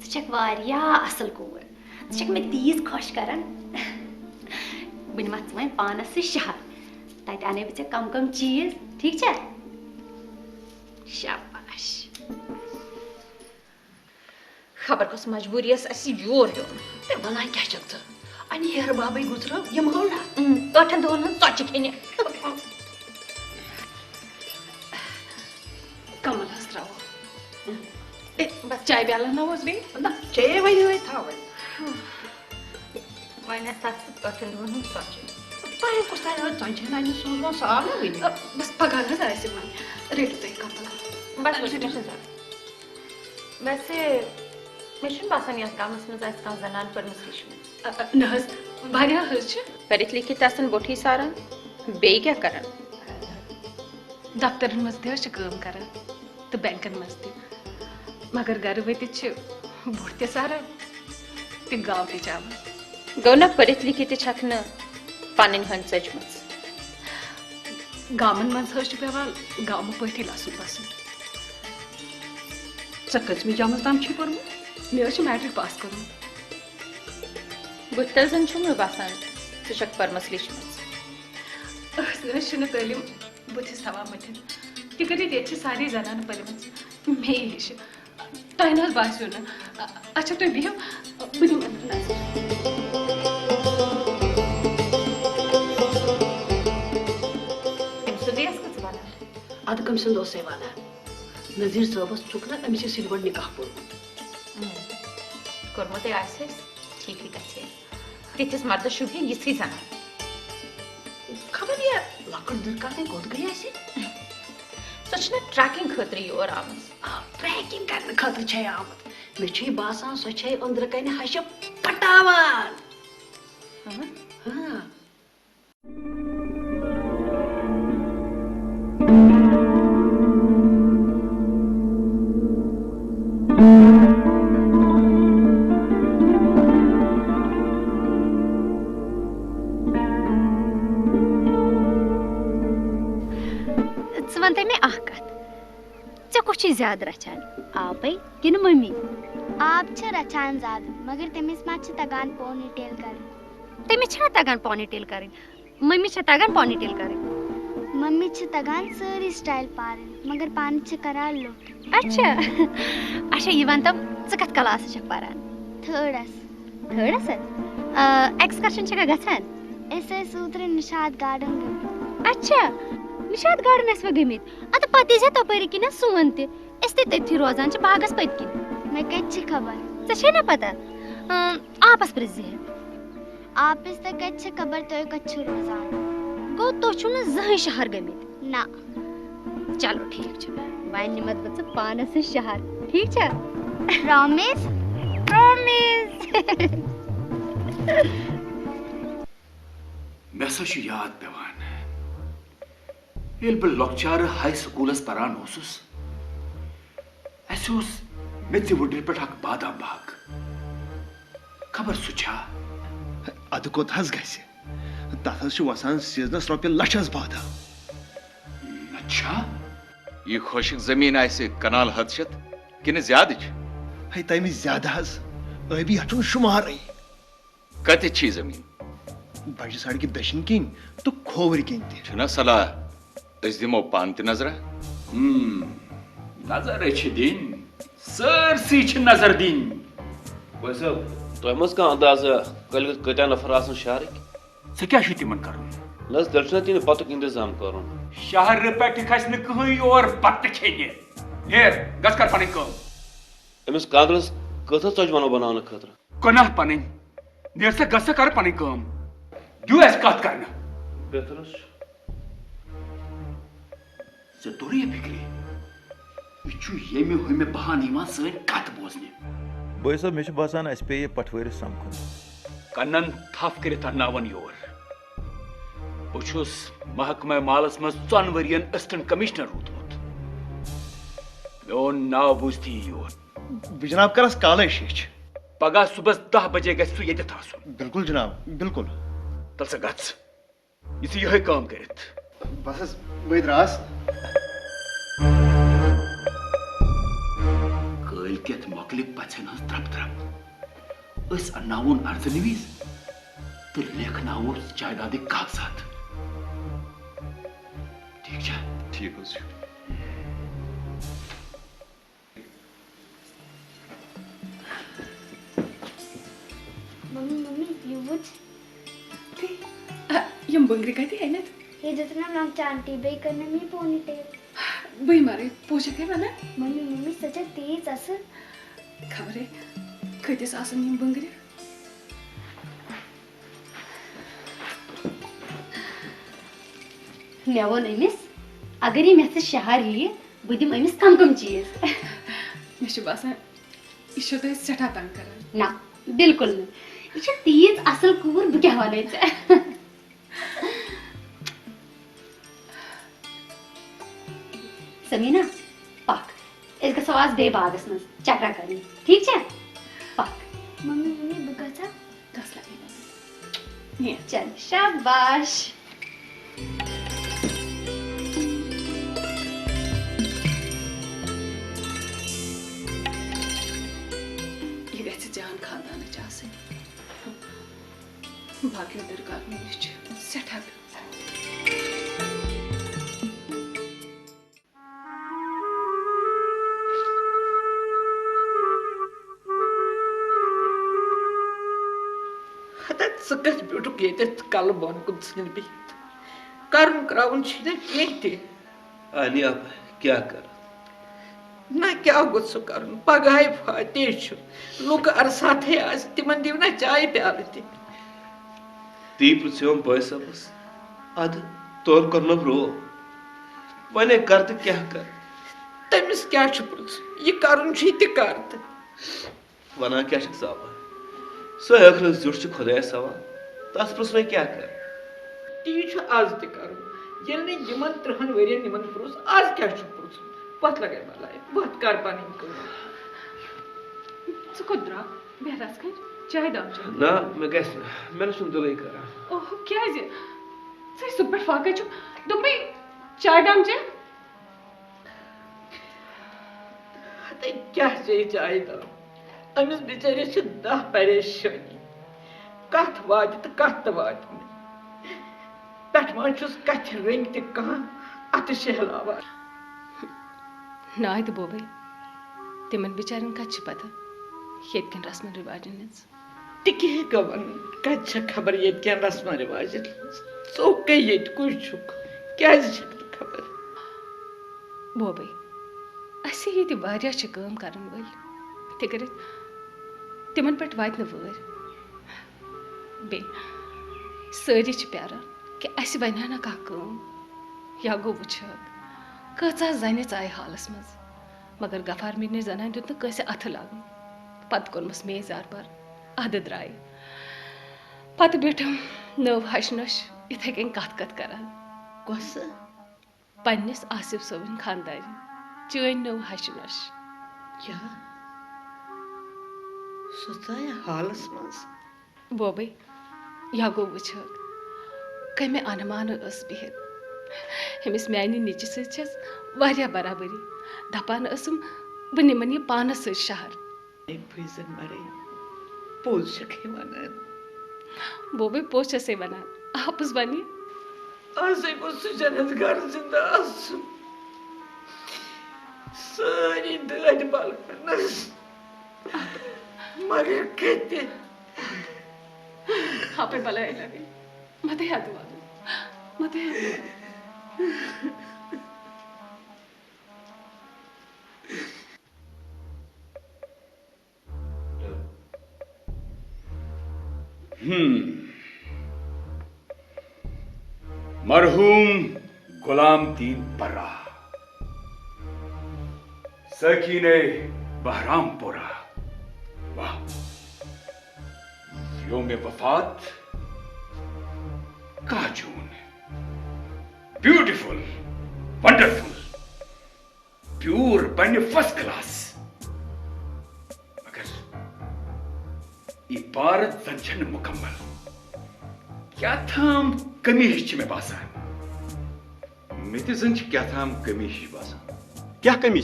असल कोर मे तीज खुश कर बह वन पानस शहर तत अन बे कम कम चीज ठीक है शाबाश खबर कस मजबूरी योर वन क्या अन हेर बाबे गुजर यम गो ना 8 दोहन ह्च खेने कमल त्रो बस चाय प्याला ना ना चे वन था वन 8 दोहन ह्च तह कुछ चन सोज साल ना वन बस पगार वन रेट तुम कमल बस वैसे मे बासान ये गामस मज जनान पर्मस पढ़ित लिखित बोठी सारान बे क्या करान दफ्तर मज कर तो बैंकन मज मगर घर वत बोट त सारान तो गाँव तवन गो ना पढ़ित लिखित न पन हन सजम गामन मज पेवान गाँव पे लसन बसन कचमी जमस तम पोर्मुत मे मैट्रिक पास कर बुतल जन मे बासान क पर्मस लिचम तलीम बुथिस थवान मथिन तिकट ये सारी जनान पर्म मे हिश तह न बासो ना अच्छा तुम बिहो बह नजर अद कम सुंद वन नजीर सबस चुक ना अमिस सिल निकाह पोर्मुत कोर्मुत ठीक तिथिस मर्द शुभे ये जन खबर ये लकड़ दुर्का गोद गई सो ट्रैकिंग खतर योर आम ट्रैकिंग करने खतर आमत मे बासान सो अंदर कन हश पटावान वन मे कत ऐ कुछ ज्यादा रचान आपे कि मम्मी आप रचान ज्यादा मगर तमिस मा तगान पोनी टेल कर तमिस तगान पोनी टेल कर मम्मी तगान पोनी टेल कर मम्मी तगान सारी स्टाइल पारन मगर पान करान लोट अच्छा अच्छा ये वन तम कत क्लास पारान थर्डस एक्सकर्शन गसान सूत्र निशाद गार्डन गई अच्छा निशाद गार्डन गमित अत पे तपरी किन सोन तथी रोजान बागस पत किन मे कत खबर ऐ ना पता आपस प्रिज आपस तो कत खबर तुम कत रोजान गो तुम जह शहर गमित ना चलो ठीक वन निमत बह पानस शहर ठीक प्रॉमिस प्रॉमिस मे याद पेवान बह लॉकचार हाई स्कूलस परान मेथ वुडर पे बादाम बाग खबर सुा अद कोत तथ वसान सीजनस रोपये लछस बादाम अच्छा ये खुशक जमीन कनाल हदशत कि ज्यादा है तमि ज्यादा अबी हूं शुमार कत जमीन बज सड़क दशिन किन तो खोवर किन तना सलाह दिमो पान त नजरा नजर दिन सरसी नजर दिन तुम कह अंदाज कल कत्या नफर आसन शहर क्या तिमन कर दर्शन तीन बतुक इंतजाम कर शहर पे खस कहीं और बत खेने हेर गस कर पन अमिस कादरस कथ चज वनो बनाने खतर कना पन नेर सा गस कर पन दू कत कर बेहतर तुरी फिक्री ये हम बहान सन कत बोजने बॉय साहब मे बसान अस पे पटवरिस समखुन कन्नन थफ कर अन्नावन योर बहुस महकमा मालस मज 4 वरियन असिस्टेंट कमिश्नर रूदमुत मोन नाव बूजती योर जनाब करस काले शीच पगह सुबह 10 बजे गस ये बिल्कुल जनाब बिल्कुल तल सा गच ये काम करित बस बह द्रास कल मिल्कियत मोकलिक पछन हज त्रप त्रप अस अन्नावन अर्जनवीज तो लेखनावो जायदादिक कागजात ठीक है ठीक हो जी मम्मी यू वुड यम बंगरी कहती है ना ये जितना लॉन्ग चांटी बे करने में पोनीटेल बई मारे पोछे के बना मम्मी सच तेज असर खबरे कदिस आसन यम बंगरी मे वो अमिस अगर ये मे शहर यी बह दिम अमिस कम कम चीज मे बासान यह तो सठा तंग कर ना बिल्कुल नहीं ये तीज असल कूर बह क्या वन समीना पक इस गो आज बे बागस मज चक्रा कर ठीक है पक मम्मी बगचा कस लगे चल शाबाश यह गि जान खानदान आसन बाकी दरगाह में सठा कस ब्यूटुक ये कल बन कुन बिहित कर क्राउन आनी अब क्या कर ना क्या गो सह कर पगाह फाते लुक अरसात तिमन दिव ना चाय प्याल ती पृछ्योम बॉय सबस अद तोर करनो ब्रो वने कर तो क्या कर तमिस क्या पृछ यह कर कर वना क्या सवाल सो अखर जुट खुदा सवाल तस पृछ क्या कर ती आज तर यमन 3 वरियन यमन पृछ आज क्या पृछ पत लगे बलाय बहुत कर पन द्रा बेहरास कर चाय दाम ना मैं गस मैंने सुन दिलै कर ओह क्या जे सही सुपर फाका छु दुबई चाय दाम जे क्या चाय दाम अमिस बिचारिस 10 परेशानी कथ वात तो कथ वात पे वन कथ रंग तह अत शहलावा नाय तो बोबई तिमन बिचारन कत पता येतकन रस्म रिवाजन ती वन कत खबर ये रस्म रिवाजन चौक ये कुछ क्या खबर बोबई अस ये काम करन वल तिकर तिमन पे वात वर बे सारी प्यारान कि अस बना ना कम या गो वुच कचा जन आय हालस मज मगर गफार मीर जनान दुत कस अथ लागन पत कोनमस मेज आर अद द्राय पत बैठम नव हशनश इथे कन कत करान कस पन्निस आसिफ सोबन खानदारी चैन नव हशनश क्या सोचाय हालस मज बोबई या गो वुच कमे अनमान बिहित हमिस मानी निच सस बराबरी दपान बह निमन यह पानस सत शहर फैजन मरे पोज वन बोबई पोज छसे वनान आपस वन आज गो सुजनत घर जिंदा सारी दद बल मगर कहते आप बला लगे मत याद मत मरहूम गुलाम दीन बर्रा सकीने बहरामपुरा वाह योम वफात का जून ब्यूटीफुल वंडरफुल प्योर बन फर्स्ट क्लास मगर इबारत संचन मुकम्मल क्या थाम कमी हिच में बासान मे जन क्या थाम कमी हिश बासान क्या कमी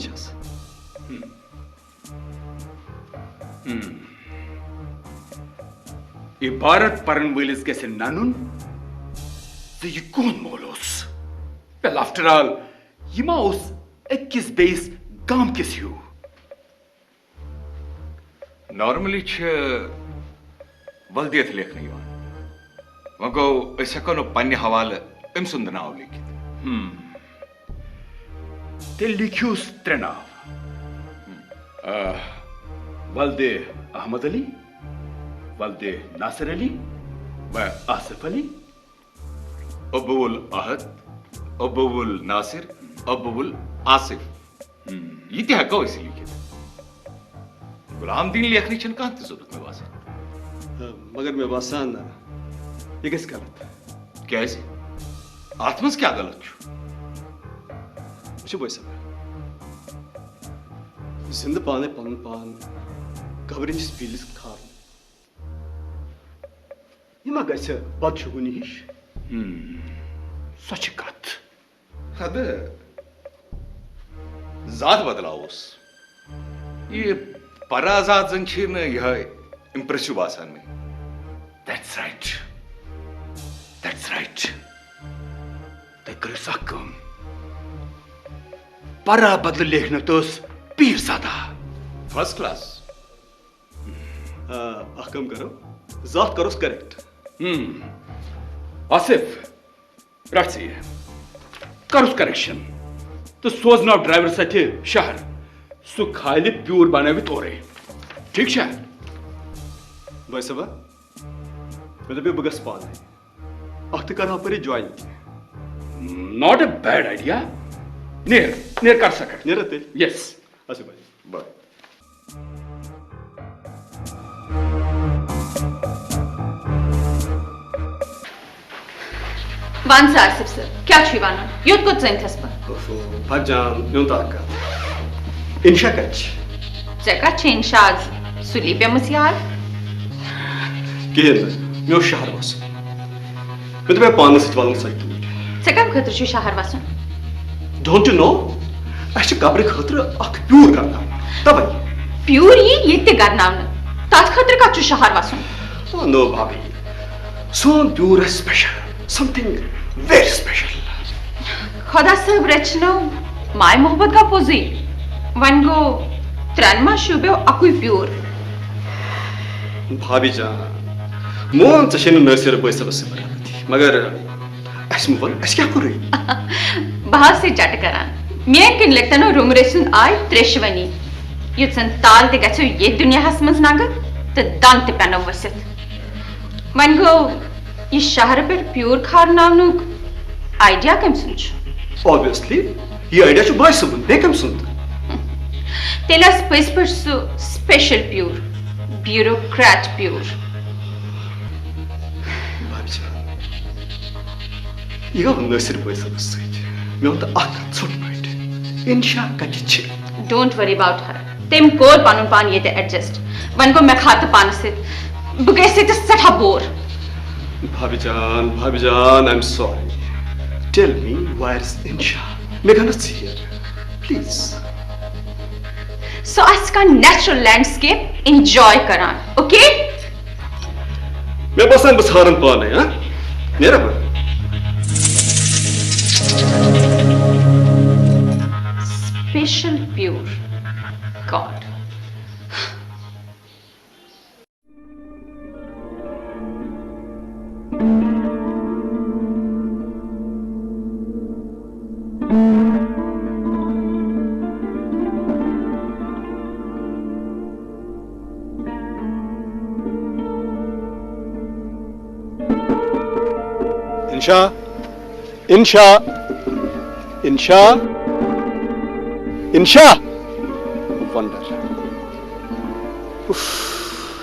इबारत परन वलिस गस ननुन तो यह कौन मोलोस वेल आफ्टर ऑल यमा उस अकिस बेस गाम किस हू नॉर्मली वल्दियत लेखन वो गो हेको पन्ने हवाले अम सुंद नाव लिखित तेल लिखूस त्रे नाव वल्दे अहमद अली वल्दे नासिर अली व आसिफ अली अबुल अहद अबुल नासिर अबुल आसिफ ये हेको लिखित गुलाम दीन लेखन कह जरूरत मे बासान मगर मे बासान यह गस गलत क्या अत मज क्या गलत भाई साहब जिंद पाने पन पान कबर फील्स खार यह गस बदशगुनी हिश सच कत अद जात बदलावस ये पराजात जन यह इम्प्रेसिव बासान में दैट्स राइट ते करो कम परा बदल लेखन तो पीर सादा फर्स्ट क्लास कम करो जात करोस करेक्ट आसिफ रट से करुस करेक्शन तो सोजनाव ड्राइवर सत्य शहर सु खाली प्यूर बनावी तोरे ठीक है भाई साहब मे दप बह गस पान अख कर पर join not a bad idea नेर कर सकत नेर तेल यस अच्छा भाई बाय वन सा आसिफ सर क्या वन युत कुछ जंथस पर फजान यूं तक इंशा कच जगह इंशाज सुली पे मुसियार कहें मे शहर वस मे दप पान सत सत कम खतर शहर वसन डोंट यू नो अस कब्र खतर प्यूर करना तब प्यूर ये करना तथ खतर कत शहर वसन नो भाभी सोन pure special something very special खुदा सब रचनो माय मोहब्बत का पोजी वन गो त्रनमा शुबे अकुई प्यूर भाभी जान मोन चशन नसीर पैसा बस मगर अस मोन अस क्या कर बाहर से जट करान मैं किन लगता नो रुमरे सुन आय त्रेशवनी युत्सन ताल ते गछो ये दुनिया हसमस नागर ते दान ते पेनो वसित वन गो ये शहर पे प्यूर खार नामनुक आइडिया कम सुनच ऑब्वियसली ये आइडिया छु बाय सुन बे कम सुन तेला स्पेस पर स्पेशल प्यूर ब्यूरोक्रेट प्यूर भाभी जान ये नसीर पैसा बस मे तो अख छोट बैठ इंशा कच डोंट वरी अबाउट हर तेम कोर पानुन पान ये एडजस्ट वन को मैं खात पान से बुगैसे तो सठा बोर भाभी जान I am sorry tell me where is Insha मेघना हियर प्लीज सो आज का नेचुरल लैंडस्केप एंजॉय करान ओके मैं बसान बस हारन पाने हां मेरा पर special pure god Insha Insha Insha Insha wonder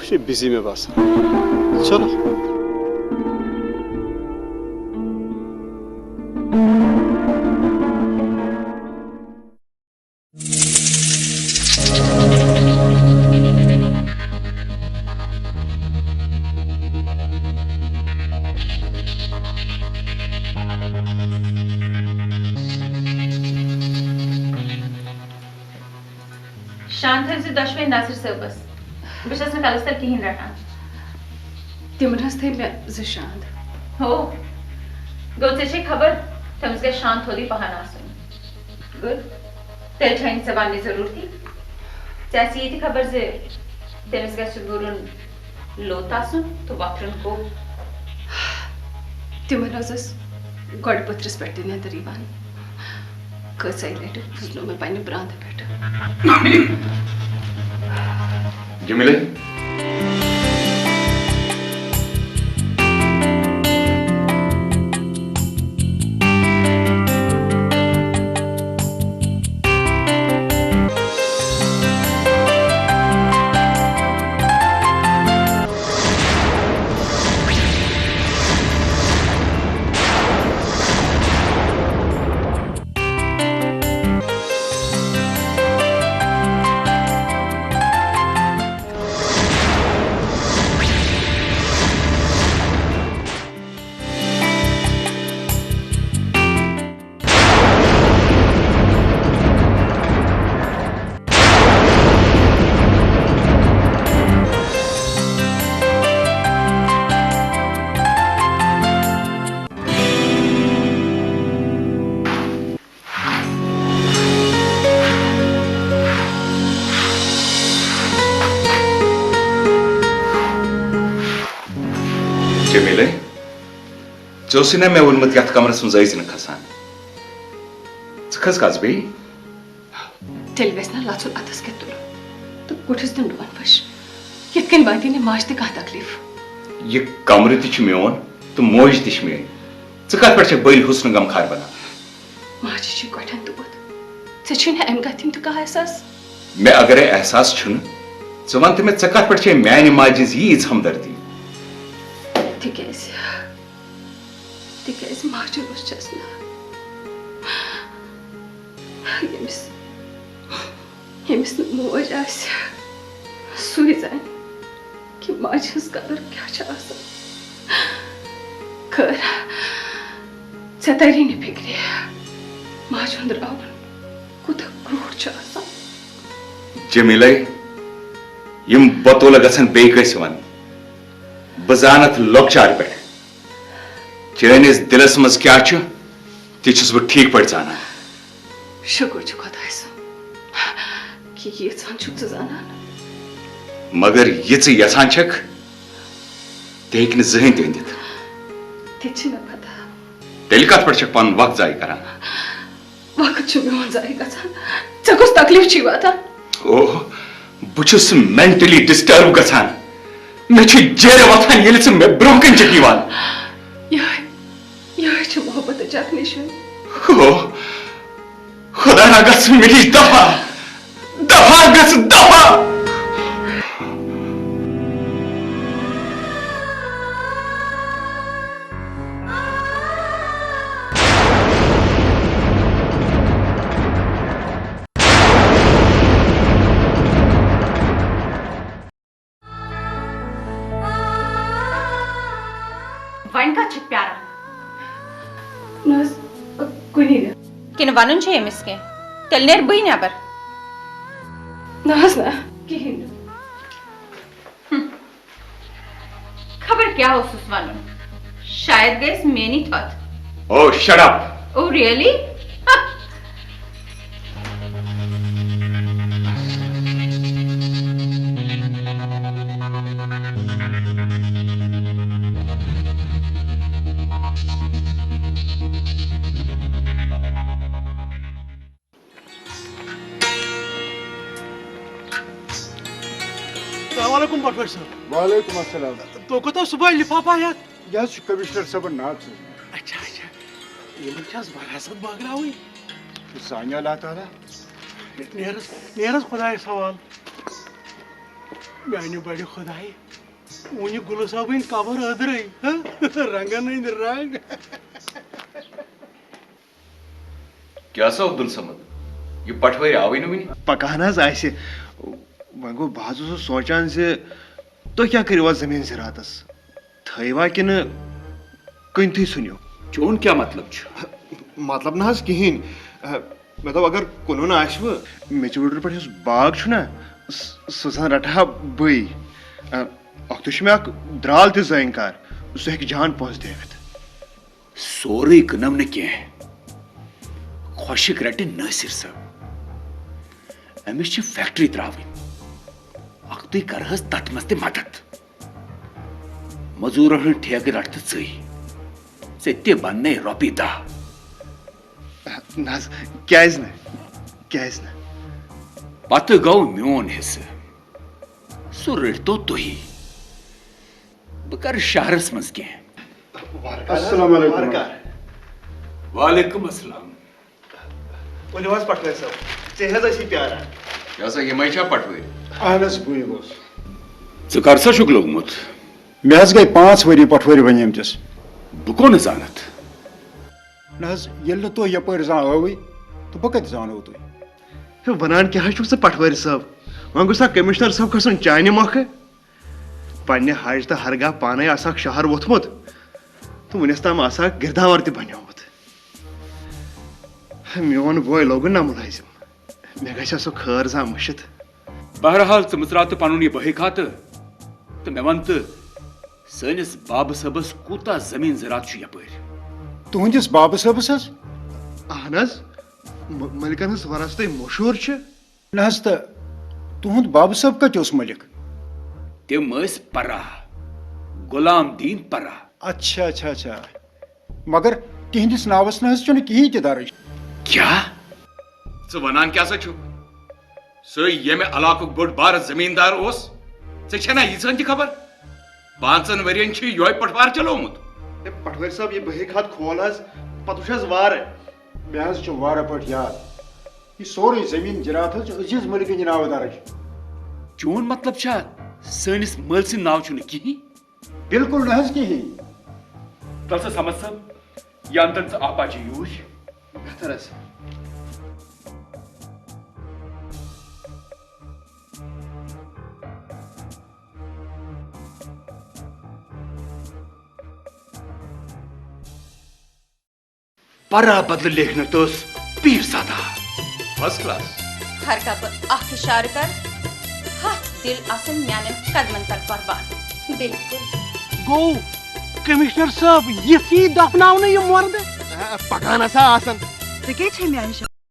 ये बिजी में बस चलो शांत से दशवें नासिर से बस बस कलस तल कहीं रटान तिमन थे मे ज शांत हो गो ऐसे खबर तमस गए शांत थोड़ी पहाना आसन गुड तेल छाइन सवाल जरूर थी जैसी ये थी खबर से तमस गए गुरुन लोता सुन तो वापरन को तिमन गड पत्रस पे नंतर इवान कसै लेट बुझलो मैं पन्ने ब्रांद पेट जमीले जमीले जोसिना मे वोनमत यथ कमरस मज न खसान खस काज बे तेल वेसना लाचुल अतस के तुल तो कुठस दिन डोन फश यतकन बाती ने माज ते का तकलीफ ये कमर तिछ मेन तो मोज तिछ मे च कत पर बैल हुस्न गम खार बना माज छी गठन दुबत च छी ने एम गथिन तो का एहसास मे अगर एहसास छुन च वंत मे च कत पर म्यान माजिज यीज हमदर्दी तिकेज माजन उस चसना यमिस मोज आस सुई जान कि माजस कदर क्या छ आसान खर चतरी ने फिक्रे माजन रावन कुत क्रूर छ आसान जमीले यम बतोल गसन बे कस वन बजानत लोकचार पे चेनिस दिलस मज क्या तिस बह ठीक पे जाना शुक्र छु खुदायस कि ये छु जाना मगर ये यसान छक ते हेक जहन ते अंदित ते मे पता तेल कत पे पन वक्त जाय कर वक्त मे जाय गसान च कुछ तकलीफ छी वाता ओह बुछुस मेंटली डिस्टर्ब गसान मे छु जेरे वथान येल से मे ब्रोकन चकीवान यह छु मोहब्बत जाक निशन हो खुदा ना गस मेरी दफा दफा गस दफा वन का छ प्यारा नस कुनी ने किन वनुन छ यमिस के तेल नेर बई नेबर नस ना किहिन खबर क्या हो सुस वनुन शायद गैस मेनी थॉट ओह शट अप ओह रियली अस्सलामुअलैकुम प्रोफेसर वालेकुम अस्सलाम तो कतो सुबह लिफाफा यात यह कमिश्नर सबन नाग अच्छा अच्छा ये छस बरासत बागरावी सानिया अल्लाह ताला नेरस खुदाय सवाल मैंने बड़े खुदाई उन्हें गुल साहब इन कबर अदरई रंगा नहीं रंग क्या सा अब्दुल समद ये पठवरी आवे न वनी पकाना आसे वह गो बह सोचान से तो क्या करो जमीन ज़रातस थवा कि कनथी सुनियो चोन क्या मतलब मतलब ना कहें मतलब अगर कुन आसव मे वुडर पे बाग ना सुजान रटा बई अख मे द्राल त जानकार सह हेक जान पहुंच दिवित सोरे कनम न कह खुशिक रटे नासिर साहब अमिस फैक्ट्री त्रावन अख्त करहस तथ मज मदद मजूर हंद ठेक रट तो े बन रोपी 10 क्या न पत गो मोन हिस्से सह रटतो तुह बह कर शहरस मज कह अस्सलाम वालेकुम। वालेकुम अस्सलाम। वलियो पटवे साहब े प्यारा क्या सा ये मैशा पटवे अहन बी गोस े कर सा लोगमुत मे गई 5 वरी पटवर वनिमतिस बह को जानत ये तुह यपर जान आवई तो बह कत जानो तुह वनान क्या स पटवर साहब वन गुसा कमिश्नर साहब खसन चाने मख पन्ने हज तो हरगाह पाने आसाक शहर वोथमुत तो वनस ताम आसाक गिरदावर त बन्योमुत मोन बोय लोग ना मुलाजिम मे गसा सो खर जा मुशित बहरहाल े मचरा तो पन यह बही खात तो मे वन तो सनिस बाब सबस कूता जमीन ज़रात यपर तुहंदिस बाब सबस अहन मलिकन वरस तह मशहूर न तो तुहद बाब सब कत मलिक तम परा गुलाम दीन परा। अच्छा अच्छा अच्छा मगर तिहंदिस नावस न कहीं त दर्ज क्या वन क्या सा सो ये इलाक बोड़ बार जमींदार ऐना यीजन त खबर 5 वरियन यो पटवार चलोमुत पटवर साहब ये बही खात खोल पत वार मे वार पट याद यह सोरे जमीन जरात अजीज मलिक नाव दर्ज चोन मतलब सनिस मल सिंद नाव कहीं बिल्कुल न कहीं तल समझ सब या अंदर आपा जी यूज बेहतर परा बदल लेखन तो पीर सादा फर्स्ट क्लास हर कब अख इशार कर हथ दिल आसन म्यान कदमन तक कुर्बान। बिल्कुल गो कमिश्नर साहब ये दफनाव ये मर्द पकान सा आसन तो क्या